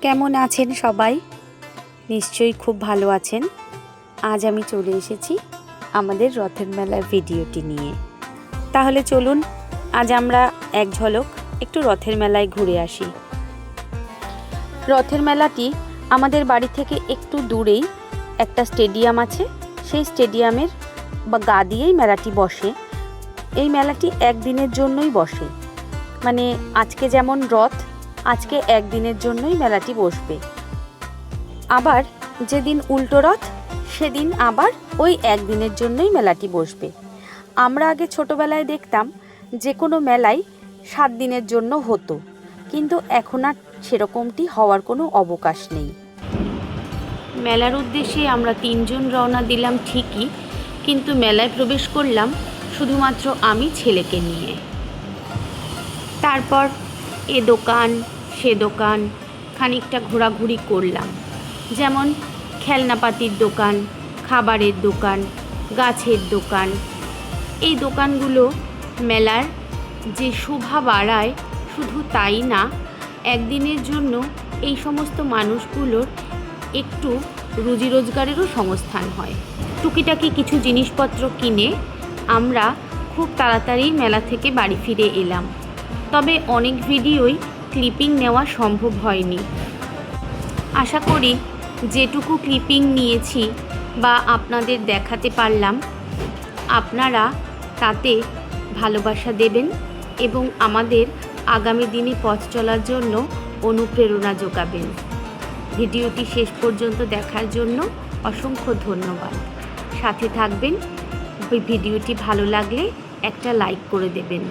কেমন আছেন সবাই? নিশ্চয়ই খুব ভালো আছেন। আজ আমি চলে এসেছি আমাদের রথের মেলার ভিডিওটি নিয়ে। তাহলে চলুন আজ আমরা এক ঝলক একটু রথের মেলায় ঘুরে আসি। রথের মেলাটি আমাদের বাড়ি থেকে একটু দূরেই একটা স্টেডিয়াম আছে, সেই স্টেডিয়ামের গা দিয়েই মেলাটি বসে। এই মেলাটি একদিনের জন্যই বসে, মানে আজকে যেমন রথ, আজকে একদিনের জন্যই মেলাটি বসবে। আবার যেদিন উল্টো রথ সেদিন আবার ওই একদিনের জন্যই মেলাটি বসবে। আমরা আগে ছোটোবেলায় দেখতাম যে কোনো মেলাই 7 দিনের জন্য হতো, কিন্তু এখন আর সেরকমটি হওয়ার কোনো অবকাশ নেই। মেলার উদ্দেশ্যে আমরা 3 জন রওনা দিলাম ঠিকই, কিন্তু মেলায় প্রবেশ করলাম শুধুমাত্র আমি ছেলেকে নিয়ে। তারপর এ দোকান সে দোকান খানিকটা ঘোরাঘুরি করলাম, যেমন খেলনাপাতির দোকান, খাবারের দোকান, গাছের দোকান। এই দোকানগুলো মেলার যে শোভা বাড়ায়, শুধু তাই না, একদিনের জন্য এই সমস্ত মানুষগুলোর একটু রুজি রোজগারেরও সংস্থান হয়। টুকিটাকি কিছু জিনিসপত্র কিনে আমরা খুব তাড়াতাড়ি মেলা থেকে বাড়ি ফিরে এলাম। তবে অনেক ভিডিওই ক্লিপিং নেওয়া সম্ভব হয়নি। আশা করি যেটুকু ক্লিপিং নিয়েছি বা আপনাদের দেখাতে পারলাম, আপনারা তাতে ভালোবাসা দেবেন এবং আমাদের আগামী দিনে পথ চলার জন্য অনুপ্রেরণা যোগাবেন। ভিডিওটি শেষ পর্যন্ত দেখার জন্য অসংখ্য ধন্যবাদ। সাথে থাকবেন। ভিডিওটি ভালো লাগলে একটা লাইক করে দেবেন।